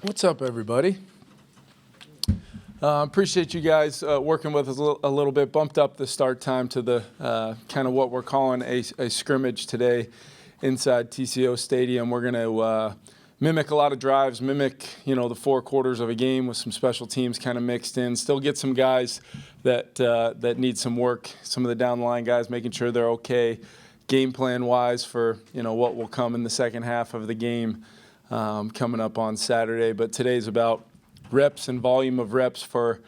What's up, everybody? Appreciate you guys working with us a little bit. Bumped up the start time to the kind of what we're calling a scrimmage today inside TCO Stadium. We're going to mimic a lot of drives, mimic the four quarters of a game with some special teams kind of mixed in. Still get some guys that need some work. Some of the down the line guys making sure they're okay, game plan wise for what will come in the second half of the game. Coming up on Saturday, but today's about reps and volume of reps for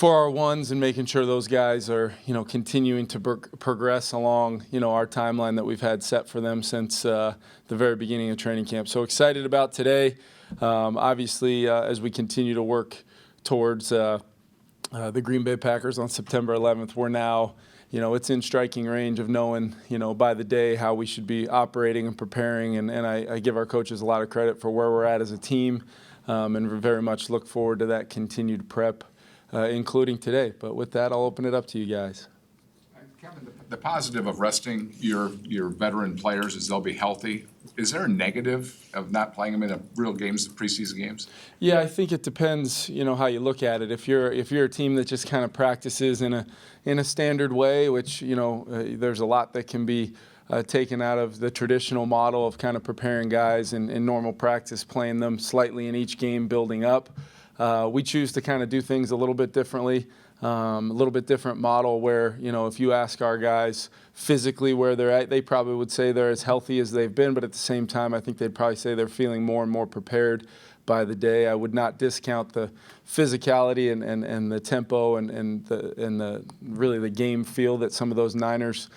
our ones and making sure those guys are continuing to progress along our timeline that we've had set for them since the very beginning of training camp. So excited about today. Obviously, as we continue to work towards the Green Bay Packers on September 11th, we're now it's in striking range of knowing, by the day how we should be operating and preparing. And I give our coaches a lot of credit for where we're at as a team, and very much look forward to that continued prep, including today. But with that, I'll open it up to you guys. Kevin, the positive of resting your veteran players is they'll be healthy. Is there a negative of not playing them in real games, preseason games? Yeah, I think it depends, how you look at it. If you're a team that just kind of practices in a standard way, which there's a lot that can be taken out of the traditional model of kind of preparing guys in normal practice, playing them slightly in each game, building up. We choose to kind of do things a little bit differently. A little bit different model where, if you ask our guys physically where they're at, they probably would say they're as healthy as they've been, but at the same time, I think they'd probably say they're feeling more and more prepared by the day. I would not discount the physicality and the tempo and the really the game feel that some of those Niners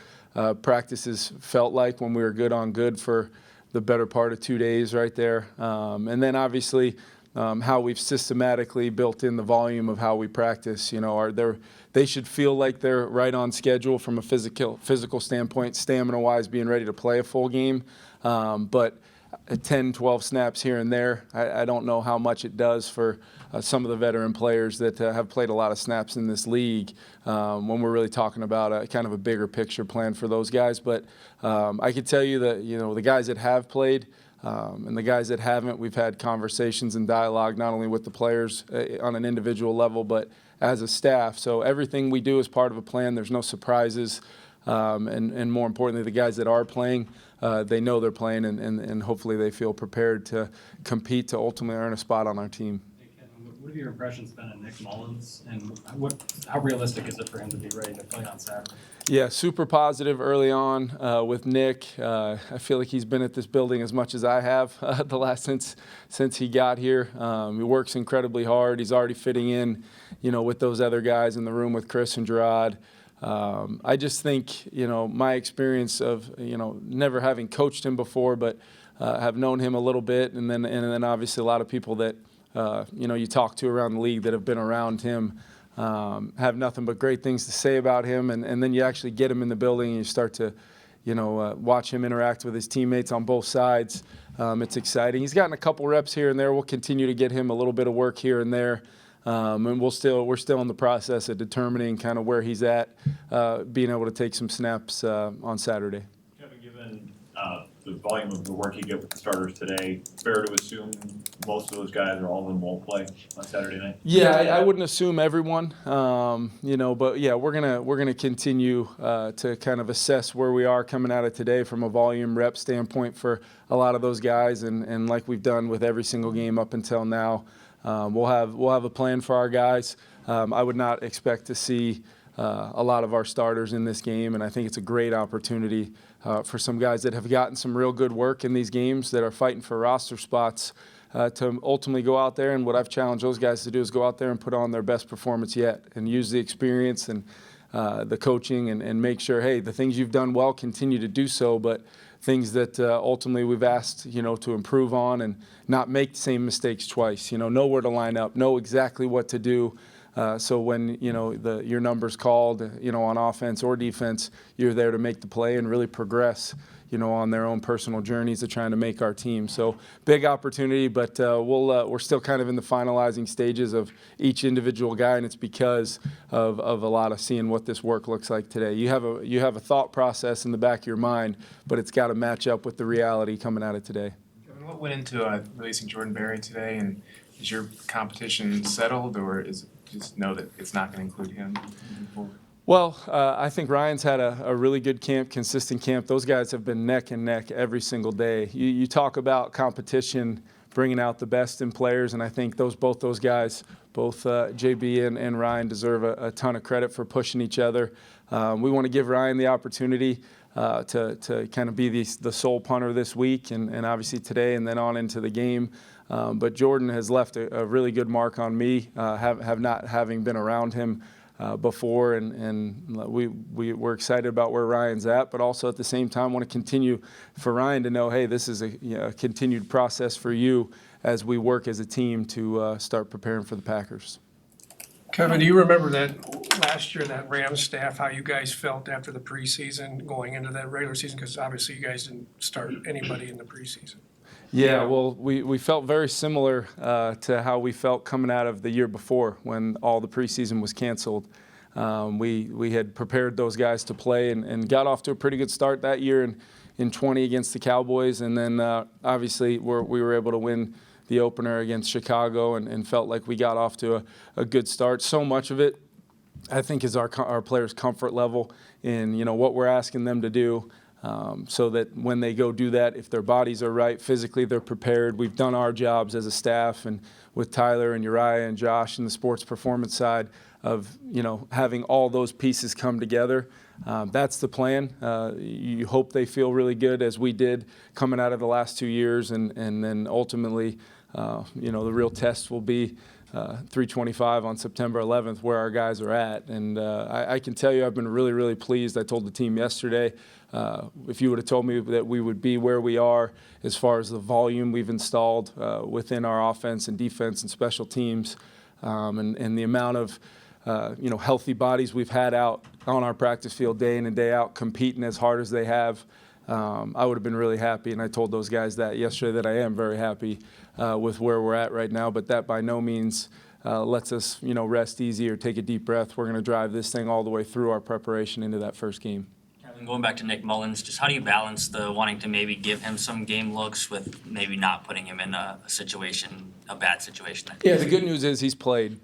practices felt like when we were good on good for the better part of 2 days right there. And then obviously, how we've systematically built in the volume of how we practice. They should feel like they're right on schedule from a physical standpoint, stamina-wise, being ready to play a full game. But 10, 12 snaps here and there, I don't know how much it does for some of the veteran players that have played a lot of snaps in this league when we're really talking about a kind of a bigger picture plan for those guys. But I can tell you that, the guys that have played, and the guys that haven't, we've had conversations and dialogue not only with the players on an individual level, but as a staff. So everything we do is part of a plan. There's no surprises. And more importantly, the guys that are playing, they know they're playing, and hopefully they feel prepared to compete to ultimately earn a spot on our team. Hey, Kevin, what have your impressions been of Nick Mullins, and how realistic is it for him to be ready to play on Saturday? Yeah, super positive early on with Nick. I feel like he's been at this building as much as I have the last since he got here. He works incredibly hard. He's already fitting in, with those other guys in the room with Chris and Gerard. I just think, my experience of, never having coached him before, but have known him a little bit, and then obviously a lot of people that you talk to around the league that have been around him. Have nothing but great things to say about him, and then you actually get him in the building and you start to, watch him interact with his teammates on both sides. It's exciting. He's gotten a couple reps here and there. We'll continue to get him a little bit of work here and there, and we're still in the process of determining kind of where he's at, being able to take some snaps on Saturday. Kevin, given the volume of the work you get with the starters today, fair to assume most of those guys are all of them won't play on Saturday night? Yeah, I wouldn't assume everyone, but yeah, we're gonna continue to kind of assess where we are coming out of today from a volume rep standpoint for a lot of those guys, and like we've done with every single game up until now, we'll have a plan for our guys. I would not expect to see a lot of our starters in this game, and I think it's a great opportunity for some guys that have gotten some real good work in these games that are fighting for roster spots to ultimately go out there. And what I've challenged those guys to do is go out there and put on their best performance yet and use the experience and the coaching and make sure, hey, the things you've done well, continue to do so, but things that ultimately we've asked, to improve on and not make the same mistakes twice, know where to line up, know exactly what to do. So when, your number's called, on offense or defense, you're there to make the play and really progress, on their own personal journeys of trying to make our team. So big opportunity, but we're still kind of in the finalizing stages of each individual guy, and it's because of a lot of seeing what this work looks like today. You have a thought process in the back of your mind, but it's got to match up with the reality coming out of today. Kevin, What went into releasing Jordan Berry today, and is your competition settled, or is it just know that it's not going to include him moving forward? Well, I think Ryan's had a really good camp, consistent camp. Those guys have been neck and neck every single day. You talk about competition, bringing out the best in players, and I think both those guys, both JB and Ryan, deserve a ton of credit for pushing each other. We want to give Ryan the opportunity to kind of be the sole punter this week and obviously today and then on into the game. But Jordan has left a really good mark on me, having been around him before, and we're excited about where Ryan's at, but also at the same time want to continue for Ryan to know, hey, this is a continued process for you as we work as a team to start preparing for the Packers. Kevin, do you remember that last year, that Rams staff, how you guys felt after the preseason going into that regular season? Because obviously you guys didn't start anybody in the preseason. Yeah, well, we felt very similar to how we felt coming out of the year before when all the preseason was canceled. We had prepared those guys to play and got off to a pretty good start that year in 20 against the Cowboys. And then obviously we were able to win the opener against Chicago and felt like we got off to a good start. So much of it, I think, is our players' comfort level in what we're asking them to do. So that when they go do that, if their bodies are right, physically they're prepared. We've done our jobs as a staff, and with Tyler and Uriah and Josh and the sports performance side of having all those pieces come together. That's the plan. You hope they feel really good as we did coming out of the last 2 years, and then ultimately, the real test will be 325 on September 11th, where our guys are at. And I can tell you I've been really, really pleased. I told the team yesterday, if you would have told me that we would be where we are as far as the volume we've installed within our offense and defense and special teams, and the amount of healthy bodies we've had out on our practice field day in and day out competing as hard as they have, I would have been really happy. And I told those guys that yesterday, that I am very happy with where we're at right now, but that by no means lets us rest easy or take a deep breath. We're going to drive this thing all the way through our preparation into that first game. Kevin, going back to Nick Mullins, just how do you balance the wanting to maybe give him some game looks with maybe not putting him in a bad situation? Yeah, the good news is he's played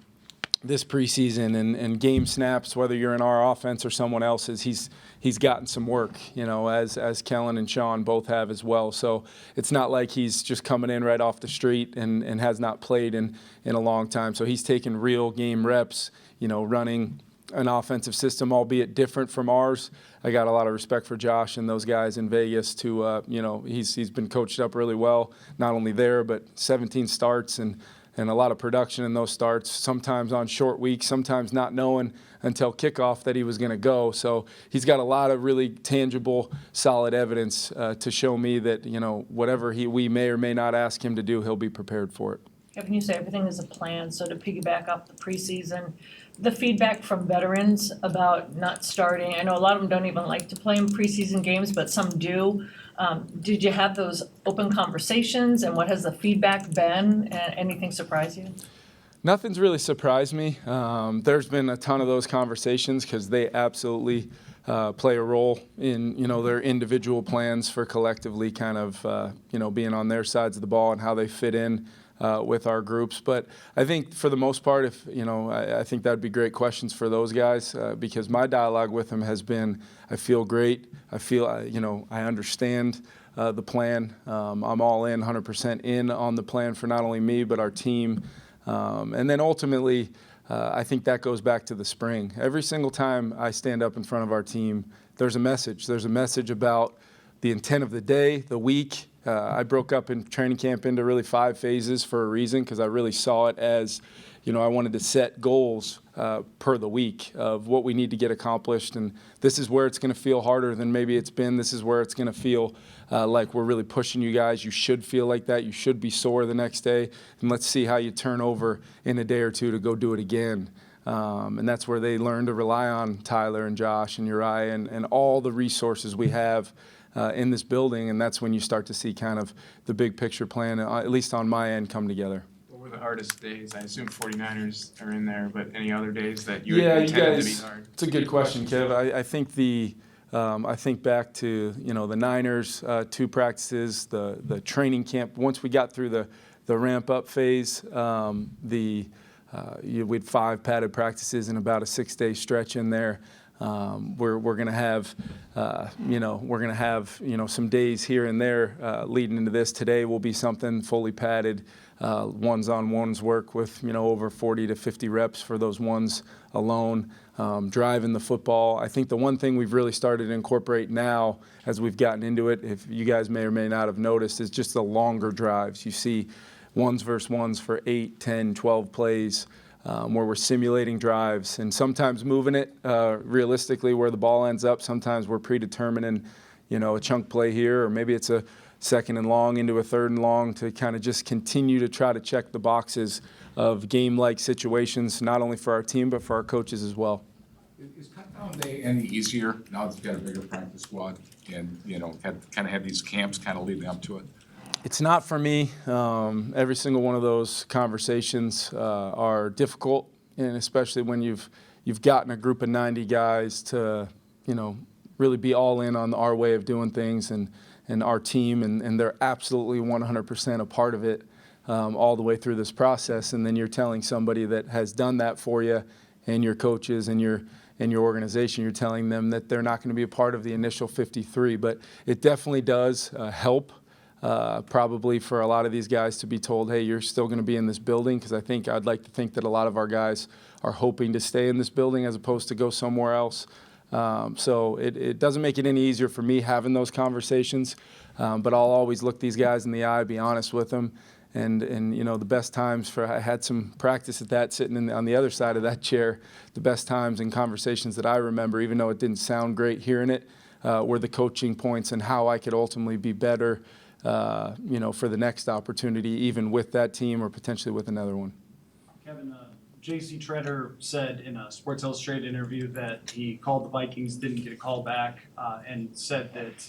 this preseason and game snaps, whether you're in our offense or someone else's, he's gotten some work, as Kellen and Sean both have as well. So it's not like he's just coming in right off the street and has not played in a long time. So he's taken real game reps, running an offensive system, albeit different from ours. I got a lot of respect for Josh and those guys in Vegas to, he's been coached up really well, not only there, but 17 starts and a lot of production in those starts, sometimes on short weeks, sometimes not knowing until kickoff that he was going to go. So he's got a lot of really tangible, solid evidence to show me that, whatever we may or may not ask him to do, he'll be prepared for it. Kevin, you say everything is a plan, so to piggyback off the preseason, the feedback from veterans about not starting, I know a lot of them don't even like to play in preseason games, but some do. Did you have those open conversations, and what has the feedback been? Anything surprise you? Nothing's really surprised me. There's been a ton of those conversations because they absolutely play a role in their individual plans for collectively kind of being on their sides of the ball and how they fit in with our groups. But I think for the most part, if I think that'd be great questions for those guys because my dialogue with them has been, I feel great. I feel I understand the plan. I'm all in, 100% in on the plan for not only me but our team. And then ultimately, I think that goes back to the spring. Every single time I stand up in front of our team, there's a message. There's a message about the intent of the day, the week. I broke up in training camp into really 5 phases for a reason because I really saw it as, I wanted to set goals per the week of what we need to get accomplished. And this is where it's going to feel harder than maybe it's been. This is where it's going to feel like we're really pushing you guys. You should feel like that. You should be sore the next day. And let's see how you turn over in a day or two to go do it again. And that's where they learn to rely on Tyler and Josh and Uriah and all the resources we have in this building, and that's when you start to see kind of the big picture plan, at least on my end, come together. What were the hardest days? I assume 49ers are in there, but any other days that you Yeah, intended you guys, to be hard? it's a good question, Kev. I think the I think back to, the Niners, 2 practices, the training camp. Once we got through the ramp-up phase, we had 5 padded practices and about a 6-day stretch in there. We're going to have, some days here and there leading into this. Today will be something fully padded, ones-on-ones work with, over 40 to 50 reps for those ones alone, driving the football. I think the one thing we've really started to incorporate now as we've gotten into it, if you guys may or may not have noticed, is just the longer drives. You see ones versus ones for 8, 10, 12 plays. Where we're simulating drives and sometimes moving it realistically where the ball ends up. Sometimes we're predetermining, a chunk play here, or maybe it's a 2nd and long into a 3rd and long to kind of just continue to try to check the boxes of game-like situations, not only for our team but for our coaches as well. Is cut-down day any easier now that you've got a bigger practice squad and, had these camps kind of leading up to it? It's not for me. Every single one of those conversations are difficult, and especially when you've gotten a group of 90 guys to, really be all in on our way of doing things and our team, and they're absolutely 100% a part of it all the way through this process. And then you're telling somebody that has done that for you and your coaches and your organization, you're telling them that they're not going to be a part of the initial 53. But it definitely does help. Probably for a lot of these guys to be told, hey, you're still going to be in this building, because I'd like to think that a lot of our guys are hoping to stay in this building as opposed to go somewhere else. So it doesn't make it any easier for me having those conversations, but I'll always look these guys in the eye, be honest with them. And the best times I had some practice at that sitting on the other side of that chair, the best times and conversations that I remember, even though it didn't sound great hearing it, were the coaching points and how I could ultimately be better for the next opportunity, even with that team or potentially with another one. Kevin, J.C. Treader said in a Sports Illustrated interview that he called the Vikings, didn't get a call back, and said that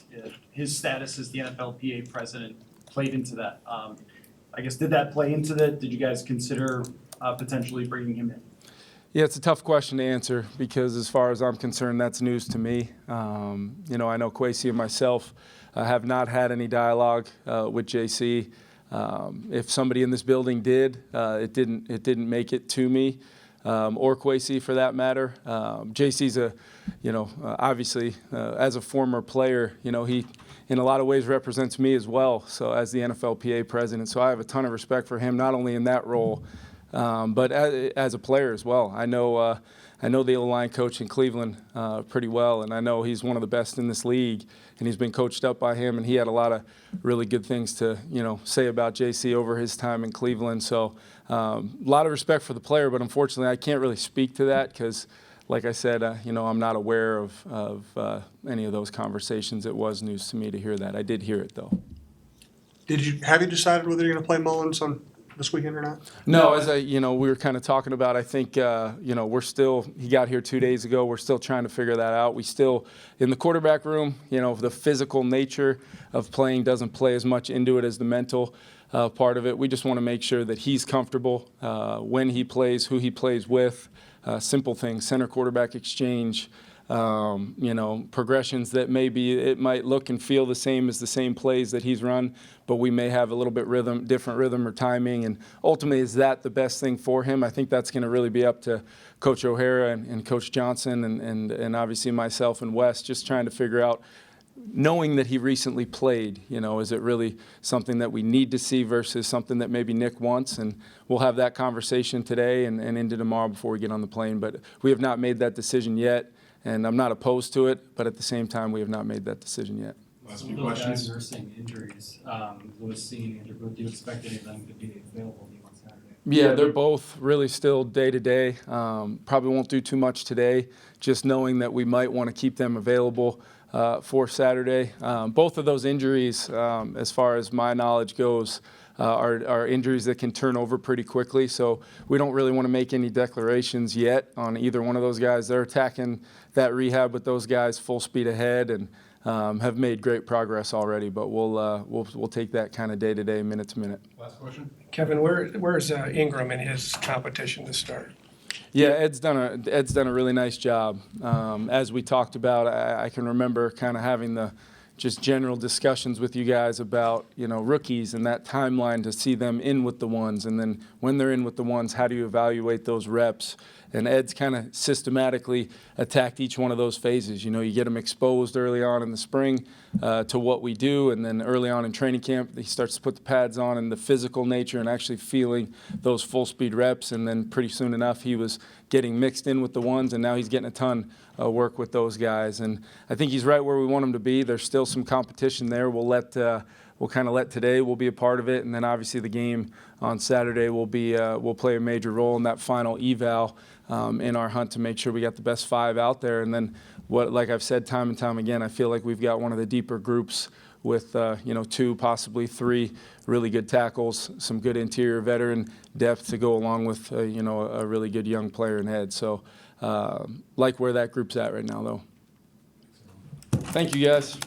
his status as the NFLPA president played into that. I guess, did that play into that? Did you guys consider potentially bringing him in? Yeah, it's a tough question to answer because as far as I'm concerned, that's news to me. I know Kwesi and myself have not had any dialogue with JC. If somebody in this building did, it didn't make it to me or Kwesi for that matter. JC's obviously as a former player, he in a lot of ways represents me as well. So as the NFLPA president, so I have a ton of respect for him, not only in that role, but as a player as well. I know the O-line coach in Cleveland pretty well, and I know he's one of the best in this league, and he's been coached up by him, and he had a lot of really good things to say about JC over his time in Cleveland. So a lot of respect for the player, but unfortunately I can't really speak to that because, like I said, I'm not aware of any of those conversations. It was news to me to hear that. I did hear it though. Have you decided whether you're going to play Mullins on this weekend or not? No, as we were kind of talking about, I think, he got here 2 days ago. We're still trying to figure that out. We still, in the quarterback room, the physical nature of playing doesn't play as much into it as the mental part of it. We just want to make sure that he's comfortable when he plays, who he plays with, simple things, center quarterback exchange, progressions that it might look and feel the same as the same plays that he's run, but we may have a little bit different rhythm or timing. And ultimately, is that the best thing for him? I think that's going to really be up to Coach O'Hara and Coach Johnson and obviously myself and Wes, just trying to figure out, knowing that he recently played, is it really something that we need to see versus something that maybe Nick wants? And we'll have that conversation today and into tomorrow before we get on the plane. But we have not made that decision yet. And I'm not opposed to it, but at the same time, we have not made that decision yet. Some of those guys nursing injuries, was seen, Andrew, do you expect any of them to be available to you on Saturday? Yeah, they're both really still day-to-day. Probably won't do too much today, just knowing that we might want to keep them available for Saturday. Both of those injuries, as far as my knowledge goes, are injuries that can turn over pretty quickly. So we don't really want to make any declarations yet on either one of those guys. They're attacking that rehab with those guys full speed ahead and have made great progress already. But we'll take that kind of day to day, minute to minute. Last question. Kevin, where's Ingram in his competition to start? Yeah, Ed's done a really nice job. As we talked about, I can remember kind of having the just general discussions with you guys about, rookies and that timeline to see them in with the ones, and then when they're in with the ones, how do you evaluate those reps? And Ed's kind of systematically attacked each one of those phases. You get him exposed early on in the spring to what we do, and then early on in training camp, he starts to put the pads on and the physical nature and actually feeling those full speed reps. And then pretty soon enough, he was getting mixed in with the ones, and now he's getting a ton of work with those guys. And I think he's right where we want him to be. There's still some competition there. We'll kind of let today will be a part of it, and then obviously the game on Saturday will play a major role in that final eval in our hunt to make sure we got the best 5 out there. And then like I've said time and time again, I feel like we've got one of the deeper groups with 2, possibly 3 really good tackles, some good interior veteran depth to go along with a really good young player in head. So like where that group's at right now, though. Thank you, guys.